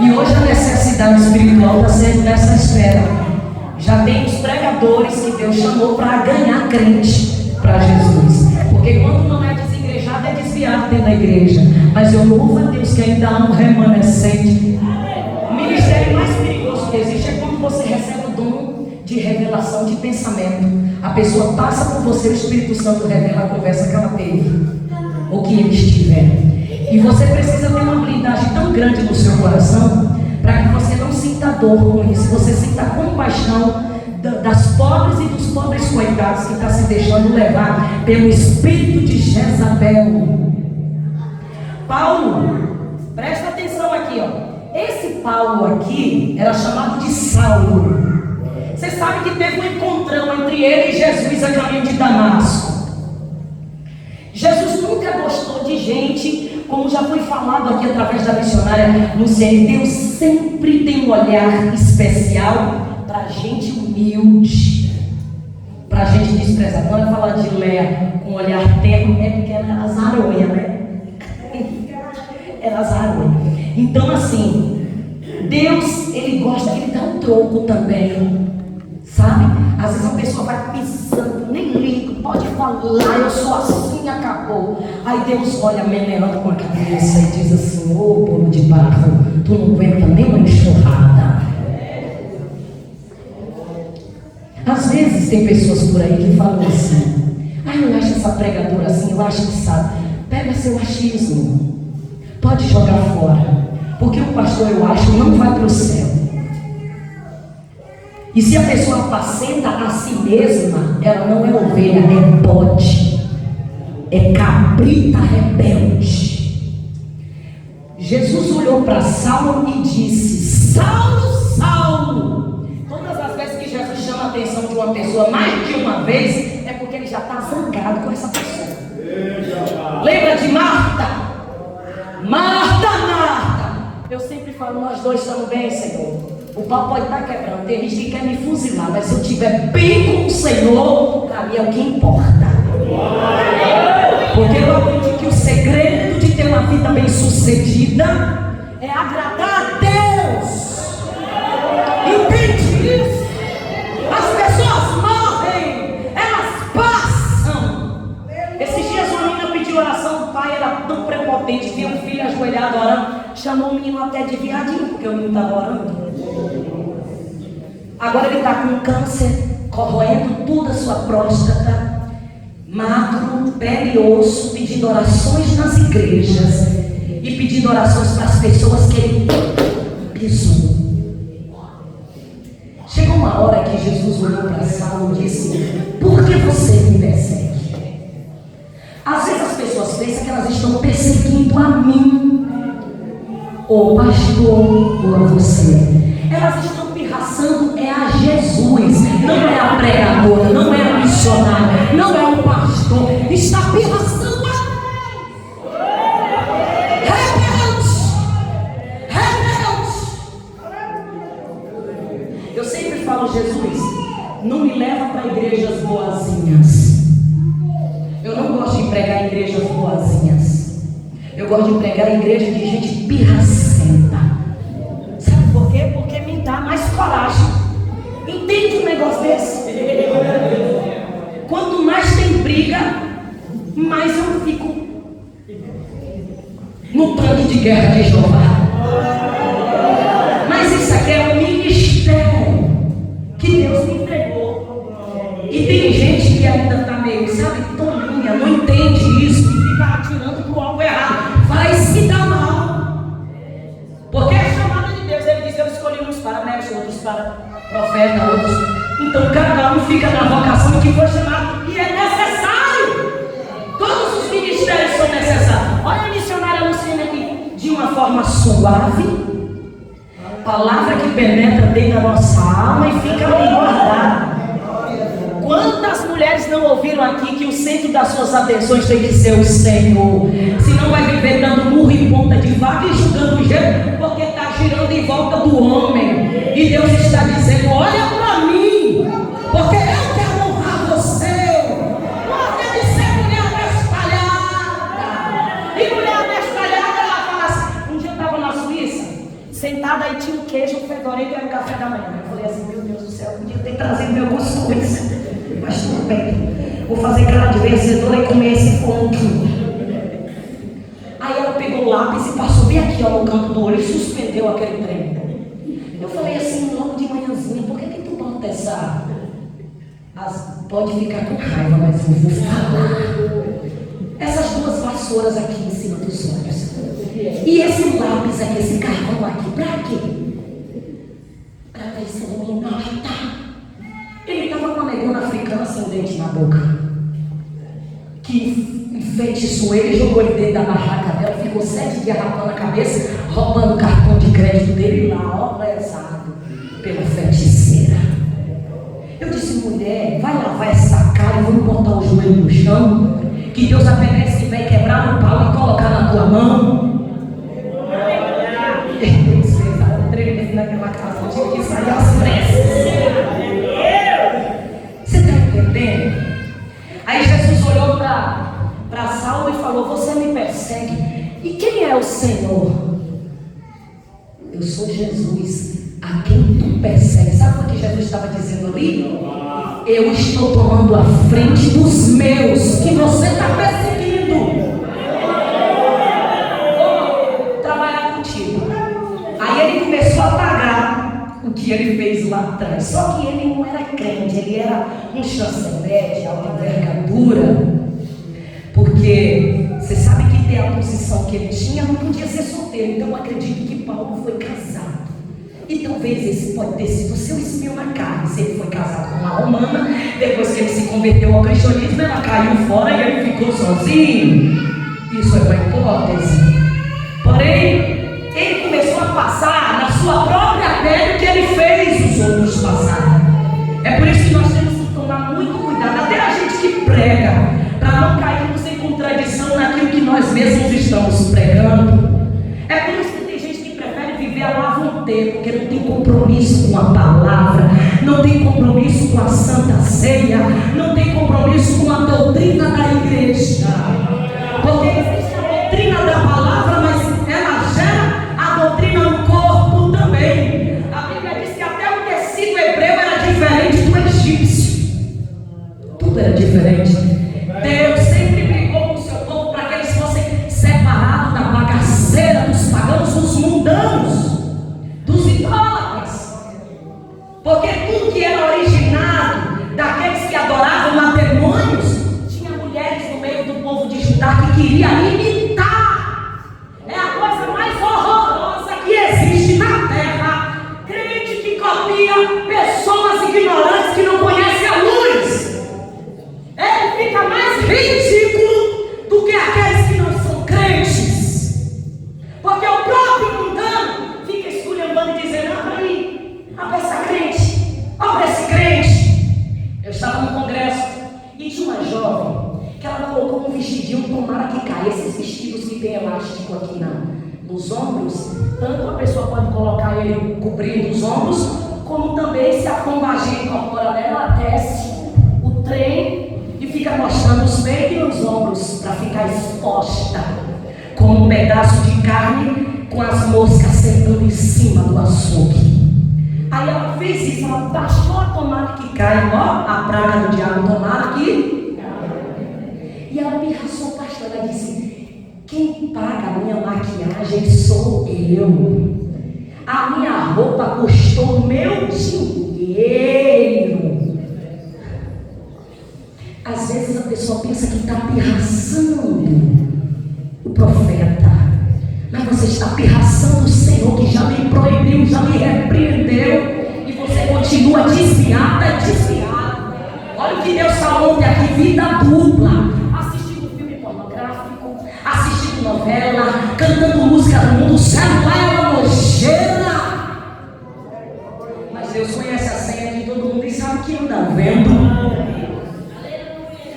E hoje a necessidade espiritual está sendo nessa esfera. Já tem os pregadores que Deus chamou para ganhar crente para Jesus. Porque quando não é desigrejado, é desviado dentro da igreja. Mas eu louvo a Deus que ainda há um remanescente. O ministério mais perigoso que existe é quando você recebe o dom de revelação de pensamento. A pessoa passa por você, o Espírito Santo revela a conversa que ela teve, ou que eles tiveram. E você precisa ter uma blindagem tão grande no seu coração, para que você não sinta dor com isso, você sinta compaixão das pobres e dos pobres coitados que está se deixando levar pelo espírito de Jezabel. Paulo, presta atenção aqui, ó. Esse Paulo aqui era chamado de Saulo. Você sabe que teve um encontrão entre ele e Jesus a caminho de Damasco. Jesus nunca gostou de gente, como já foi falado aqui através da missionária Luciene. Deus sempre tem um olhar especial para gente humilde, para gente desprezada. Quando eu falar de Léa com um olhar terno, é porque ela era azaroia, né? Era azaroia. Então assim, Deus, Ele gosta, Ele dá um troco também, sabe? Às vezes a pessoa vai pisando, nem ligo, pode falar, eu sou assim, acabou. Aí Deus olha meneando com a cabeça e diz assim: ô bolo de barro, tu não aguenta nem uma enxurrada. Às vezes tem pessoas por aí que falam assim: eu acho essa pregadora assim, eu acho que sabe. Pega seu achismo, pode jogar fora, porque o pastor, eu acho, não vai para o céu. E se a pessoa apacenta a si mesma, ela não é ovelha, é bode, é cabrita rebelde. Jesus olhou para Saulo e disse: Saulo, Saulo. Todas as vezes que Jesus chama a atenção de uma pessoa mais de uma vez, é porque ele já está zangado com essa pessoa. Lembra de Marta? Marta, Marta. Eu sempre falo, nós dois estamos bem, Senhor. O pau pode estar quebrando, tem gente que quer me fuzilar, mas se eu estiver bem com o Senhor, para mim é o que importa. Porque eu aprendi que o segredo de ter uma vida bem sucedida é agradar a Deus. Entende isso? As pessoas morrem, elas passam. Esses dias uma menina pediu oração, o pai era tão prepotente, viu um filho ajoelhado orando, chamou o menino até de viadinho, porque o menino estava orando. Agora ele está com câncer, corroendo toda a sua próstata, magro, pele e osso, pedindo orações nas igrejas e pedindo orações para as pessoas que ele pisou. Chegou uma hora que Jesus olhou para Saulo e disse: por que você me persegue? Às vezes as pessoas pensam que elas estão perseguindo a mim, ou pastor, ou a você. Elas estão pirraçando a Jesus, não é a pregadora, não é a missionária, não é o pastor, está pirraçando a Deus. Rebelde. Eu sempre falo: Jesus, não me leva para igrejas boazinhas. Eu não gosto de pregar em igrejas boazinhas. Eu gosto de pregar em igreja de gente pirracenta. Sabe por quê? Porque me dá mais coragem. Entende um negócio desse? Quanto mais tem briga, mais eu fico no tanque de guerra de Jeová. Mas isso aqui é um ministério que Deus me entregou. E tem gente que ainda está meio, sabe, tolinha, não entende isso e fica atirando para o alvo errado. Vai se dar mal. Porque é chamada de Deus. Ele diz: eu escolhi uns para mestre, outros para profeta, outros. Então cada um fica na vocação que foi chamado. E é necessário. Todos os ministérios são necessários. Olha a missionária Luciene aqui, de uma forma suave, palavra que penetra dentro da nossa alma e fica ali guardada. Quantas mulheres não ouviram aqui que o centro das suas atenções tem que ser o Senhor? Senão vai viver dando murro em ponta de vaca e julgando o jeito, porque está girando em volta do homem. E Deus está dizendo: olha para mim, porque eu quero honrar você. Porque de ser mulher abestalhada. E mulher abestalhada, ela fala assim. Um dia eu estava na Suíça, sentada sentada, aí tinha um queijo, um fedorento e era o café da manhã. Eu falei assim, meu Deus do céu, eu podia ter trazido meu cuscuz. Mas tudo bem, vou fazer cara de vencedora e comer esse pão aqui. Aí ela pegou o lápis e passou bem aqui, ó, no canto do olho, e suspendeu aquele trem. Eu falei assim, logo de manhãzinha, por que tu bota essa... Pode ficar com raiva, mas eu vou falar. Essas duas vassouras aqui em cima dos olhos. E esse lápis aqui, esse carvão aqui, pra quê? Pra ver se o menino tá. Ele estava com uma negona africana sem dente na boca. Que enfeitiçou ele, jogou ele dentro da barraca dela, ficou 7 dias rapando a cabeça, roubando o cartão de crédito dele lá, ó, lesado pela feiticeira. Eu disse, mulher, vai lavar essa cara e vamos botar o joelho no chão, que Deus vai pegar esse vai quebrar no pau e colocar na tua mão. Deus fez a tremendo naquela casa, eu tive que sair às pressas. Você está entendendo? Aí Jesus olhou para Saulo e falou, você me persegue. E quem é o Senhor? Eu sou Jesus, a quem tu persegue. Sabe o que Jesus estava dizendo ali? Eu estou tomando a frente dos meus, que você está perseguindo. Vou trabalhar contigo. Aí ele começou a pagar o que ele fez lá atrás. Só que ele não era crente, ele era um chanceler de alta envergadura. Porque você sabe que ter a posição que ele tinha, não podia ser solteiro. Então eu acredito que Paulo foi casado. E talvez esse pode ter sido o seu espinho na carne. Se ele foi casado com uma romana, depois que ele se converteu ao cristianismo, ela caiu fora e ele ficou sozinho. Isso é uma hipótese. Porém, ele começou a passar na sua própria pele o que ele fez os outros passarem. É por isso que nós temos que tomar muito cuidado, até a gente que prega, para não cairmos em contradição naquilo que nós mesmos estamos pregando. É por isso que tem gente que prefere viver a lá vão ter, porque não tem compromisso com a palavra, não tem compromisso com a Santa Ceia, não tem compromisso com a doutrina da igreja. Porque existe a doutrina da palavra, mas ela gera a doutrina no corpo também. A Bíblia diz que até o tecido hebreu era diferente do egípcio. Tudo era diferente. Deus sempre brigou com o seu povo para que eles fossem separados da bagaceira dos pagãos, dos mundanos, dos idólatras. Porque tudo que era originado daqueles que adoravam a demônios, tinha mulheres no meio do povo de Judá que queria imitar. É a coisa mais horrorosa que existe na terra. Crente que copia pessoas ignorantes que não conhecem a luz. Ele fica mais ridículo do que aqueles que não são crentes. Porque o próprio mundano fica esculhambando e dizendo, olha aí, olha essa crente, olha esse crente. Eu estava no congresso e tinha uma jovem que ela colocou um vestidinho, tomara que caia. Esses vestidos que tem elástico aqui nos ombros, tanto a pessoa pode colocar ele cobrindo os ombros, como também se a pombaginha incorpora nela, ela desce o trem e fica mostrando os peitos e os ombros para ficar exposta, como um pedaço de carne com as moscas sentando em cima do açougue. Aí ela fez isso, ela baixou a tomada que cai, ó, a praga do diabo, tomada que cai. E ela me raçou, pastor, ela disse, quem paga a minha maquiagem sou eu. A minha roupa custou meu dinheiro. Às vezes a pessoa pensa que está pirraçando o profeta, mas você está pirraçando o Senhor que já me proibiu, já me repreendeu, e você continua desviada e desviada. Olha o que Deus falou ontem aqui, vida dupla, assistindo filme pornográfico, assistindo novela, cantando música do mundo, o celular é uma nojeira. Mas Deus conhece a senha de todo mundo e sabe que anda vendo.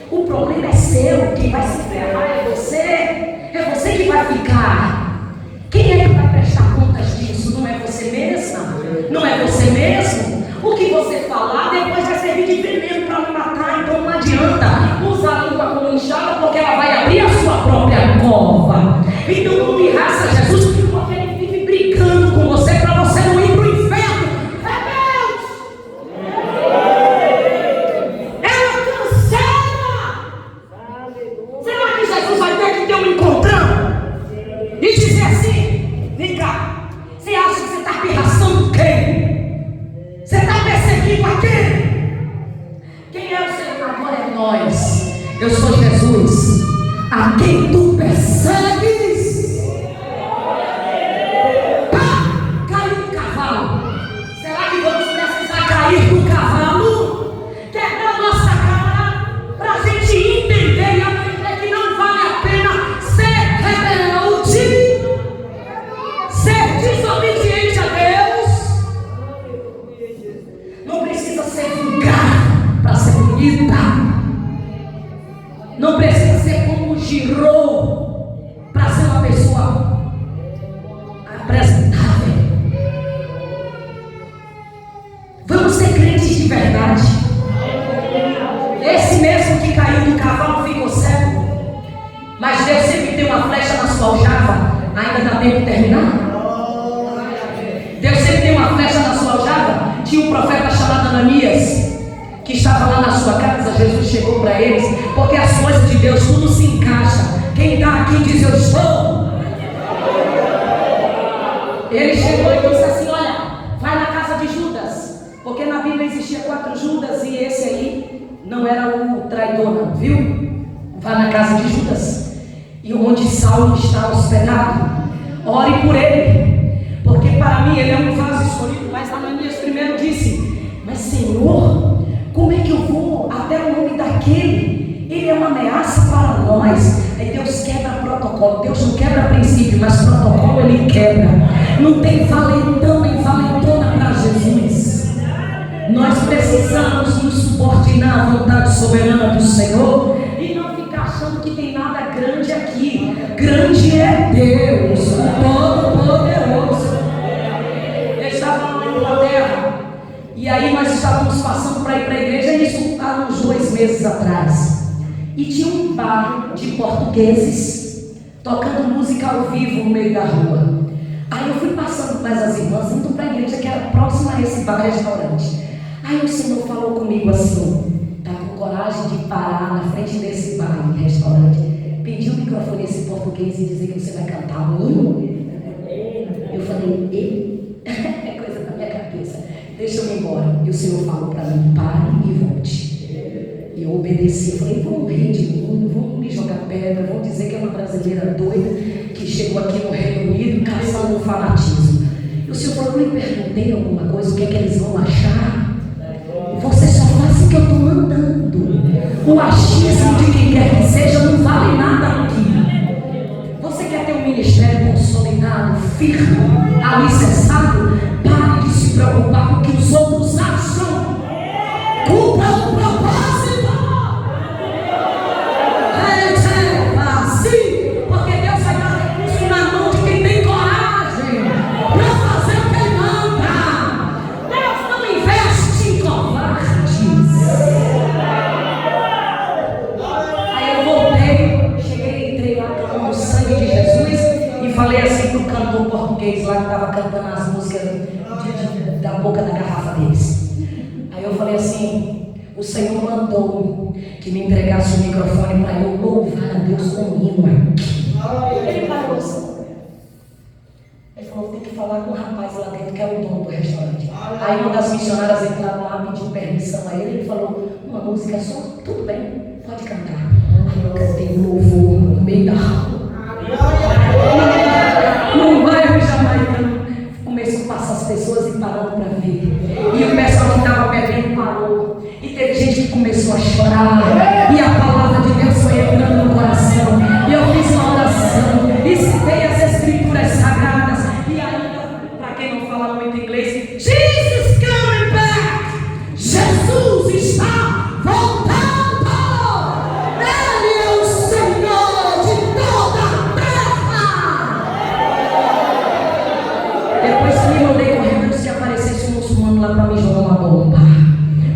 O problema é seu, quem vai se ferrar é você que vai ficar. Quem é que vai prestar contas disso? Não é você mesma? Não é você mesmo? O que você falar depois vai servir de veneno para me matar, então não adianta usar a língua como enxada, porque ela vai abrir a sua própria cova. Então não pirraça Jesus, porque ele vive brigando com você para Eu sou Jesus, a quem tu persegues. Pá! Caiu do cavalo. Será que vamos precisar cair do cavalo? Quebrar nossa cara para a gente entender e aprender que não vale a pena ser rebelde, ser desobediente a Deus. Não precisa ser vulgar para ser bonita. Não precisa ser como girou para ser uma pessoa apresentável. Vamos ser crentes de verdade. Esse mesmo que caiu do cavalo ficou cego, mas Deus sempre tem uma flecha na sua aljava. Ainda dá tempo de terminar? Deus sempre tem uma flecha na sua aljava. Tinha um profeta chamado Ananias, que estava lá na sua casa. Jesus chegou para eles, porque as coisas de Deus tudo se encaixa. Quem está aqui diz: eu estou. Ele chegou e disse assim: olha, vai na casa de Judas, porque na Bíblia existia 4 Judas e esse aí não era o traidor não, viu? Vai na casa de Judas, e onde Saulo está hospedado, ore por ele, porque para mim ele é um vaso escolhido. Mas Ananias primeiro disse: mas Senhor, como é que eu vou até o nome daquele? Ele é uma ameaça para nós. Aí Deus quebra protocolo. Deus não quebra princípio, mas protocolo ele quebra. Não tem valentão nem valentona para Jesus. Nós precisamos nos subordinar à vontade soberana do Senhor e não ficar achando que tem nada grande aqui. Grande é Deus, o Todo-Poderoso. Eu estava lá na Inglaterra, e aí nós estávamos passando para ir para a igreja, isso há uns 2 meses atrás. E tinha um bar de portugueses tocando música ao vivo no meio da rua. Aí eu fui passando mais as irmãs, indo para a igreja que era próxima a esse bar-restaurante. Aí o Senhor falou comigo assim: tá com coragem de parar na frente desse bar-restaurante, pedir o microfone a esse português e dizer que você vai cantar um hino? Eu falei: ei, é coisa da minha cabeça, deixa eu ir embora. E o Senhor falou para mim: pare e volte. E eu obedeci. Eu falei: vão rir de mim, vão me jogar pedra, vão dizer que é uma brasileira doida que chegou aqui no Reino Unido caçando o fanatismo. E o Senhor falou: eu lhe perguntei alguma coisa, o que é que eles vão achar? Você só faz o que eu estou mandando. O achismo de quem quer que seja não vale nada aqui. Você quer ter um ministério consolidado, firme, alicerçado? Pare de se preocupar com o que os outros acham. Cumpra o propósito. Porque Deus vai dar recurso na mão de quem tem coragem para fazer o que Ele manda. Deus não investe em covardes. Aí eu voltei, cheguei, entrei lá com o sangue de Jesus e falei assim para o cantor português lá que estava cantando as músicas da boca da garrafa deles. Aí eu falei assim: o Senhor mandou que me entregasse o microfone para eu louvar a Deus com um hino. Ele parou assim. Ele falou: tem que falar com o rapaz lá dentro que é o dono do restaurante. Aí uma das missionárias entraram lá, pediu permissão a ele. Ele falou: uma música só? Tudo bem, pode cantar. Aí eu cantei louvor no meio da rua. Num bairro jamaicano. Começou a passar as pessoas e parando para ver. E o pessoal que estava bebendo parou. E teve gente que começou a chorar. E a palavra de Deus foi entrando no coração. E eu fiz uma oração. E citei as escrituras sagradas. E ainda, para quem não fala muito inglês, Jesus coming back. Jesus está voltando. Ele é o Senhor de toda a terra. Depois que me mandei correndo, se aparecesse um muçulmano lá para me jogar uma bomba.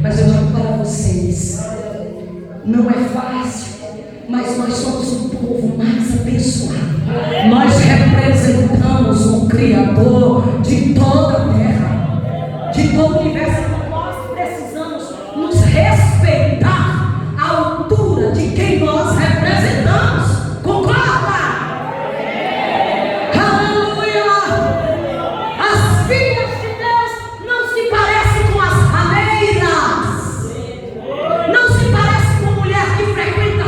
Mas eu digo para vocês, não é fácil, mas nós somos o povo mais abençoado. Nós representamos o Criador de toda a terra, de todo o universo. Nós precisamos nos respeitar à altura de quem nós representamos. Concorda? Aleluia! As filhas de Deus não se parecem com as rameiras, não se parecem com mulher que frequenta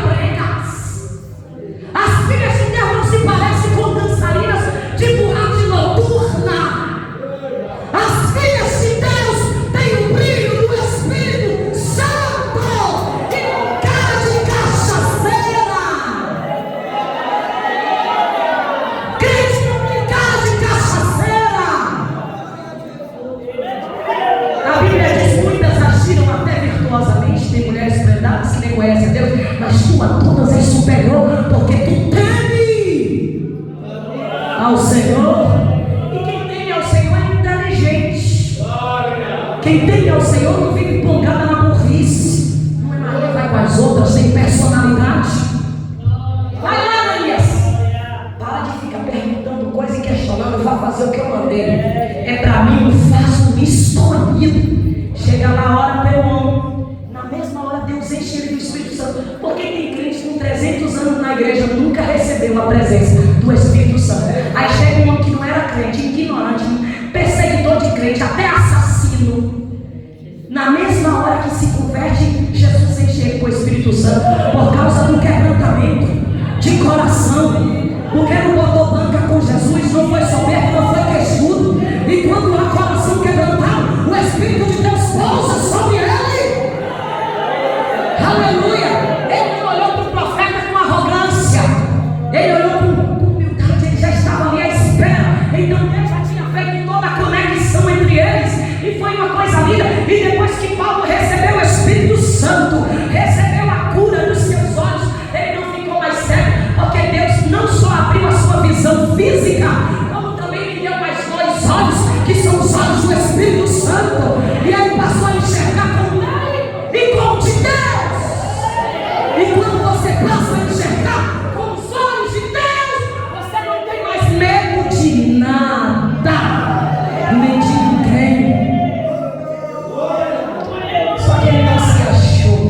Quem tem ao Senhor não vive empolgada na burrice. Não é Maria, vai com as outras sem personalidade. Vai lá, Elias. Para de ficar perguntando coisa e questionando. Vá fazer o que eu mandei. É para mim um vaso escolhido. Chega lá a hora para eu amo. Na mesma hora Deus enche ele do Espírito Santo. Porque tem crente com 300 anos na igreja nunca recebeu a presença do Espírito Santo. Aí chega um homem que não era crente, ignorante, perseguidor de crente, até assassino. Na mesma hora que se converte, Jesus enche ele com o Espírito Santo por causa do quebrantamento de coração. Porque não botou banca com Jesus, não foi soberbo, não foi queixudo. E quando há coração quebrantado, o Espírito de Deus pousa sobre ele. Aleluia! Ele não olhou para o profeta com arrogância, ele olhou com humildade, ele já estava ali à espera. Então Deus já tinha feito toda a conexão entre eles, e foi uma coisa linda. E depois que Paulo recebeu o Espírito Santo, recebeu a cura dos seus olhos, ele não ficou mais cego, porque Deus não só abriu a sua visão física, como também lhe deu mais dois olhos, que são os olhos do Espírito Santo, e ele passou a enxergar com ele e com o de Deus. E quando você passa a enxergar com os olhos de Deus, você não tem mais medo de nada, nem de ninguém. Só que ele não se achou.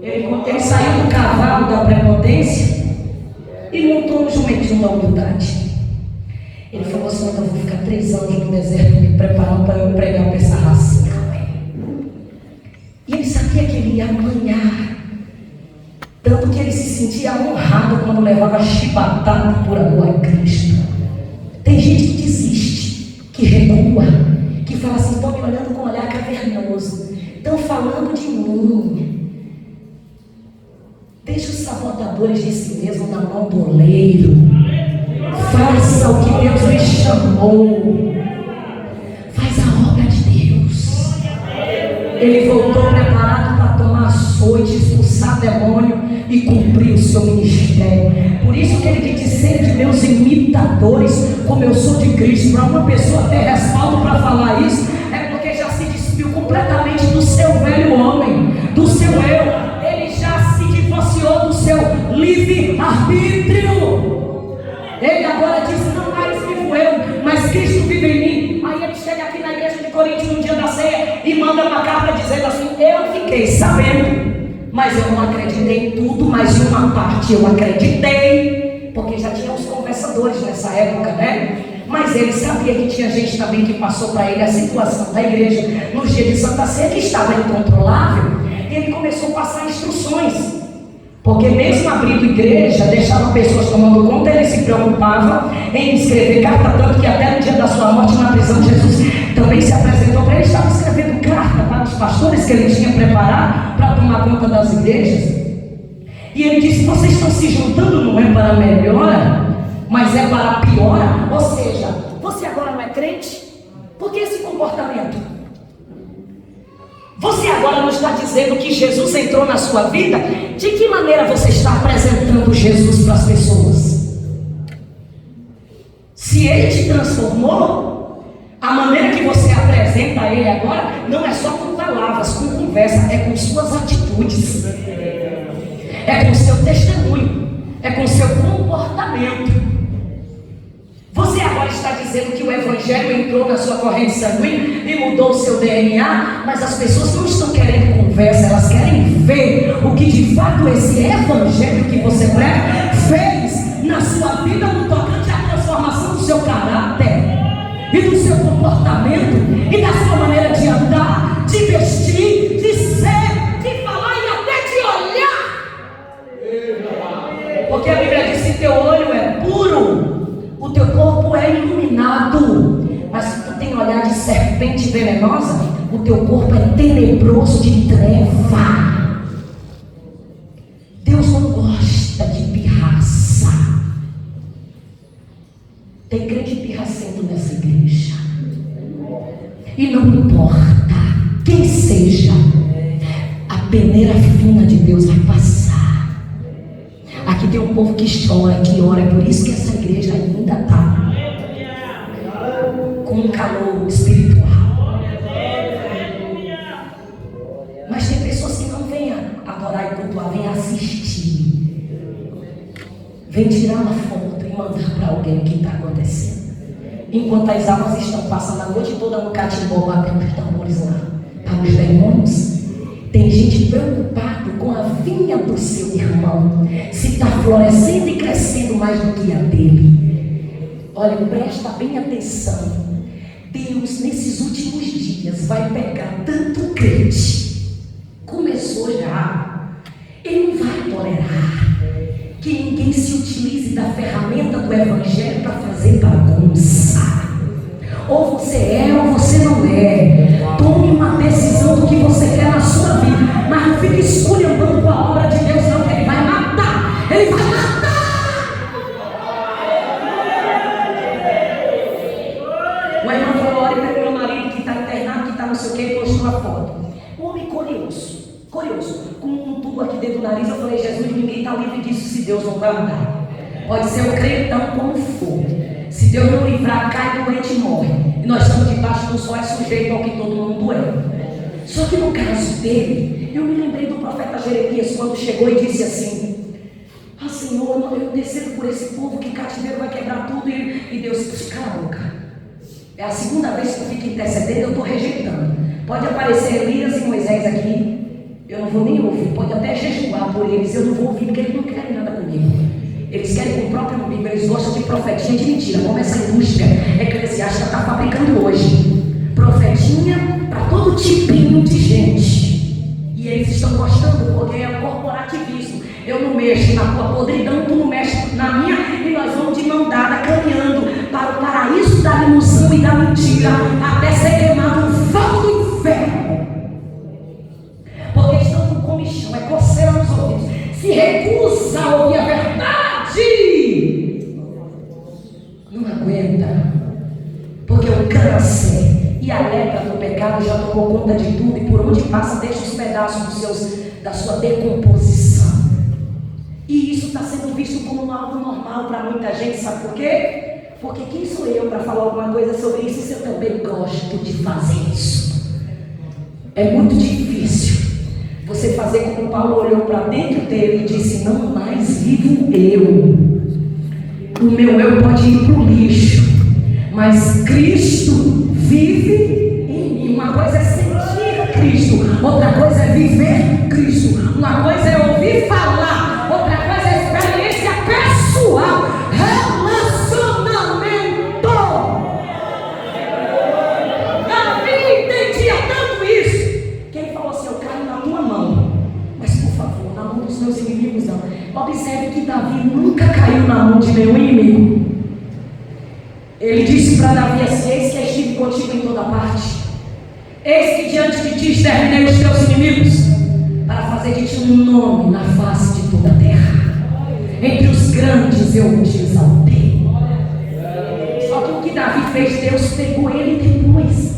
Ele saiu do cavalo da prepotência e montou um jumentinho da humildade. Ele falou assim: eu vou ficar 3 anos no deserto me preparando para eu pregar para essa raça. E ele sabia que ele ia apanhar. Tanto que ele se sentia honrado quando levava chibatada por amor a Cristo. Tem gente que desiste, que recua, que fala assim: estão me olhando com um olhar cavernoso, estão falando de mim. Deixa os sabotadores de si mesmo na mão do oleiro. Faça o que Deus lhe chamou. Faz a obra de Deus. Ele voltou preparado para tomar açoite, expulsar demônio e cumprir o seu ministério. Por isso que ele diz: ser de meus imitadores, como eu sou de Cristo. Para uma pessoa ter respaldo para falar isso, é porque já se despiu completamente do seu velho homem, do seu eu. Ele já se divorciou do seu livre-arbítrio. Ele agora diz: não mais vivo eu, mas Cristo vive em mim. Aí ele chega aqui na igreja de Coríntios no dia da ceia e manda uma carta dizendo assim: eu fiquei sabendo, mas eu não acreditei em tudo, mas em uma parte eu acreditei, porque já tinha os conversadores nessa época, né? Mas ele sabia que tinha gente também que passou para ele a situação da igreja no dia de Santa Ceia, que estava incontrolável. E ele começou a passar instruções, porque mesmo abrindo igreja, deixava pessoas tomando conta, ele se preocupava em escrever carta, tanto que até no dia da sua morte na prisão, Jesus também se apresentou para ele, estava escrevendo carta para os pastores que ele tinha preparado para tomar conta das igrejas. E ele disse: vocês estão se juntando, não é para melhora, mas é para piora. Ou seja, você agora não é crente? Por que esse comportamento? Você agora não está dizendo que Jesus entrou na sua vida? De que maneira você está apresentando Jesus para as pessoas? Se ele te transformou, a maneira que você apresenta a ele agora não é só com palavras, com conversa, é com suas atitudes, é com seu testemunho, é com seu comportamento. Você agora está dizendo que o Evangelho entrou na sua corrente sanguínea e mudou o seu DNA, mas as pessoas não estão querendo conversa, elas querem ver o que de fato esse Evangelho que você prega fez na sua vida no tocante à transformação do seu caráter e do seu comportamento e da sua maneira de andar, de vestir, de ser, de falar e até de olhar. Porque a Bíblia diz: se teu olho é puro, o teu corpo é iluminado. Mas se tu tem olhar de serpente venenosa, o teu corpo é tenebroso de treva. Deus não gosta de pirraça. Tem crente pirracento nessa igreja. E não importa quem seja, a peneira fina de Deus vai passar. Aqui tem um povo que chora, que ora. É por isso que essa igreja ainda está com um calor espiritual. Vem tirar uma foto e mandar para alguém o que está acontecendo. Enquanto as almas estão passando a noite toda no catimbó, batendo os tambores lá para os demônios, tem gente preocupada com a vinha do seu irmão, se está florescendo e crescendo mais do que a dele. Olha, presta bem atenção. Deus, nesses últimos dias, vai pegar tanto crente, começou já, Ele não vai tolerar que ninguém se utilize da ferramenta do Evangelho para fazer bagunça. Ou você é ou você não é. Tome uma decisão do que você quer na sua vida, mas não fique esculhambando com a obra de Deus, não, que Ele vai matar. Ele vai matar. O irmão falou: olha para o meu marido que está internado, que está não sei o que, e postou a foto. Um homem curioso, com um tubo aqui dentro do nariz. Eu falei: Jesus, ninguém está livre disso se Deus não guardar. Pode ser o crentão como for. Se Deus não livrar, cai doente e morre. E nós estamos debaixo do sol, é sujeito ao que todo mundo é. Só que no caso dele, eu me lembrei do profeta Jeremias, quando chegou e disse assim: ah, Senhor, eu descendo por esse povo, que cativeiro vai quebrar tudo. E Deus disse: cala a boca. É a segunda vez que eu fico intercedendo, eu estou rejeitando. Pode aparecer Elias e Moisés aqui, eu não vou nem ouvir. Pode até jejuar por eles, eu não vou ouvir, porque eles não querem nada comigo. Eles querem com o próprio umbigo, eles gostam de profetinha de mentira, como essa indústria eclesiástica está fabricando hoje. Profetinha para todo tipinho de gente. E eles estão gostando, porque é o corporativismo. Eu não mexo na tua podridão, tu não mexe na minha, e nós vamos de mão dada caminhando para o paraíso da ilusão e da mentira, até ser queimado no fogo do inferno. Porque estão com comichão, é coceira nos ouvidos, se recusa a ouvir a verdade. Não aguenta, porque o câncer e a lepra do pecado já tomou conta de tudo, e por onde passa deixa os pedaços da sua decomposição. E isso está sendo visto como algo normal para muita gente. Sabe por quê? Porque quem sou eu para falar alguma coisa sobre isso, se eu também gosto de fazer isso? É muito difícil você fazer como Paulo olhou para dentro dele e disse: não mais vivo eu. O meu eu pode ir para o lixo, mas Cristo vive em mim. Uma coisa é sentir Cristo, outra coisa é viver Cristo. Uma coisa é ouvir falar, outra coisa é experiência pessoal, relacionamento. Davi entendia tanto isso que ele falou assim: eu caio na tua mão, mas por favor, na mão dos meus inimigos não. Observe que Davi nunca caiu na mão de nenhum inimigo. Ele disse para Davi assim: eis que estive contigo em toda parte, eis que diante de ti exterminei os teus inimigos, para fazer de ti um nome na face de toda a terra. Entre os grandes eu te exaltei. Só que o que Davi fez, Deus pegou ele depois.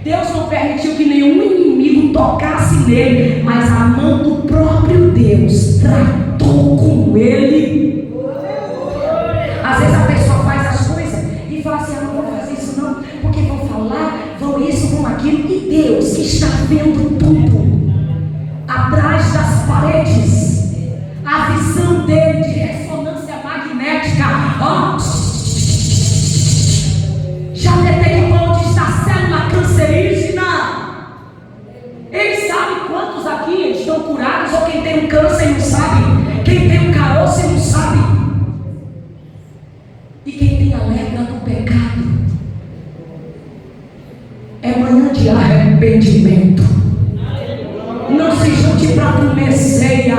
Deus não permitiu que nenhum inimigo tocasse nele, mas a mão do próprio Deus tratou com ele. Às vezes a pessoa faz as coisas e fala assim: não vou fazer isso não, porque vão falar, vão isso, vão aquilo. E Deus, que está vendo tudo atrás das paredes, a visão dele de ressonância magnética, já detectou onde está a célula cancerígena. Ele sabe quantos aqui estão curados, ou quem tem um câncer não sabe, quem tem um caroço não sabe, e quem tem a lepra do pecado. É manhã de arrependimento. Não se junte para comer ceia,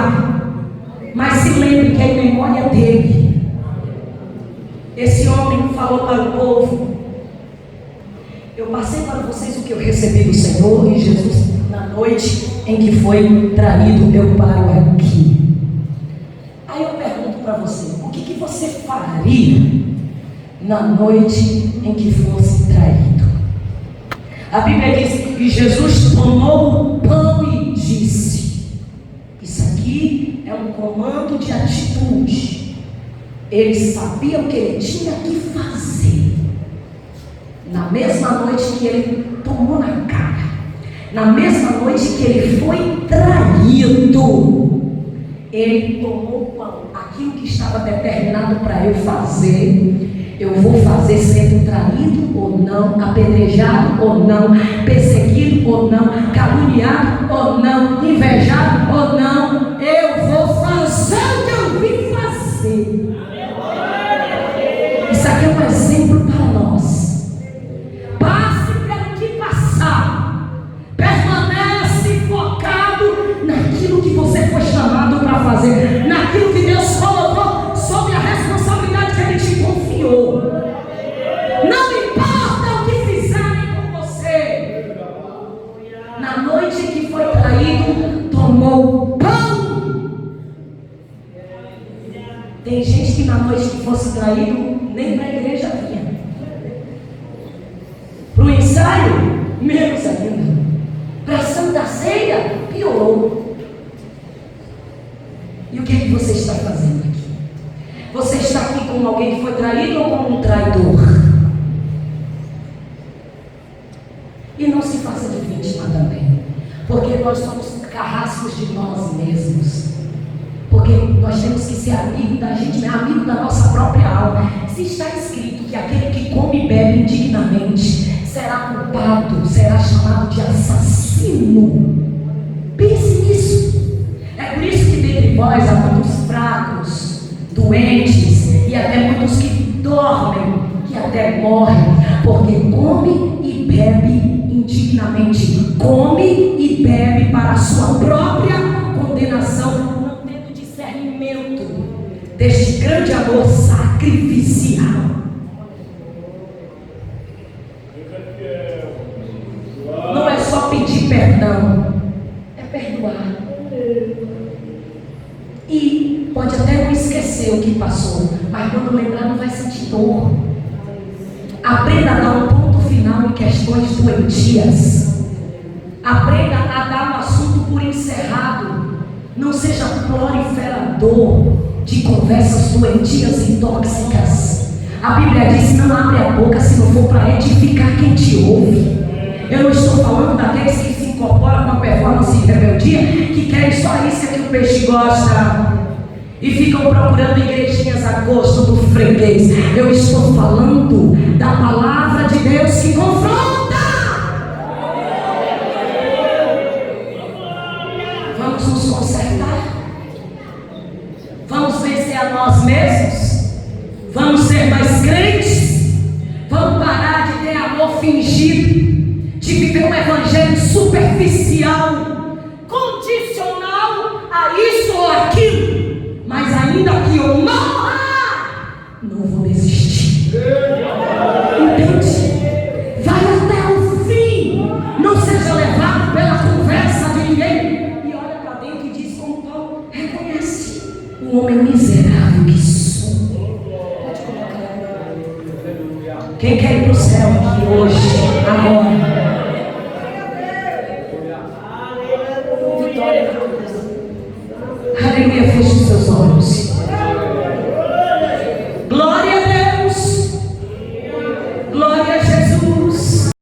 mas se lembre que é em memória dele. Esse homem falou para o povo: eu passei para vocês o que eu recebi do Senhor. E Jesus, na noite em que foi traído, eu paro aqui. Aí eu pergunto para você: o que você faria na noite em que fosse traído? A Bíblia diz que Jesus tomou o pão e disse: isso aqui é um comando de atitude. Ele sabia o que ele tinha que fazer. Na mesma noite que ele tomou na cara, na mesma noite que ele foi traído, ele tomou o pão, aquilo que estava determinado para eu fazer, eu vou fazer sendo traído ou não, apedrejado ou não, perseguido ou não, caluniado ou não, invejado ou não, eu vou fazer o que eu vim fazer. Isso aqui é um exemplo para nós. Passe pelo que passar, permanece focado naquilo que você foi chamado para fazer, naquilo que Deus colocou sob a responsabilidade que Ele te confiou. Não importa o que fizerem com você. Na noite em que foi traído, tomou pão. Tem gente que na noite que fosse traído, nem para a igreja vinha. Para o ensaio, menos ainda. Para a Santa Ceia, piorou. E o que é que você está fazendo aqui? Você está aqui com alguém que foi traído ou com um traidor? E não se faça de vítima também, porque nós somos carrascos de nós mesmos. Porque nós temos que ser amigo da gente, amigo da nossa própria alma. Se está escrito que aquele que come e bebe indignamente será culpado, será chamado de assassino. Pense nisso. É por isso que dentre vós há muitos fracos, doentes e até muitos que dormem, que até morrem, porque come e bebe indignamente, come e bebe para a sua própria condenação, deste grande amor sacrificial. Não é só pedir perdão, é perdoar. E pode até não esquecer o que passou, mas quando lembrar não vai sentir dor. Aprenda a dar um ponto final em questões doentias. Aprenda a dar o assunto por encerrado. Não seja proliferador de conversas doentias e tóxicas. A Bíblia diz: não abre a boca se não for para edificar quem te ouve. Eu não estou falando daqueles que se incorporam com a performance de rebeldia, que querem só isso que o peixe gosta e ficam procurando igrejinhas a gosto do freguês. Eu estou falando da palavra de Deus que confronta. Vamos nos consertar. Vamos vencer a nós mesmos. Vamos ser mais crentes. Vamos parar de ter amor fingido, de viver um evangelho superficial, condicional a isso ou aquilo. Mas ainda que eu morra, não vou desistir. Entende? Vai até o fim. Não seja levado pela conversa de ninguém. E olha para dentro e diz como Paulo: reconhece o homem miserável que sou. Pode colocar. Quem quer ir para o céu aqui hoje, agora? Vitória. Aleluia, feche os seus olhos.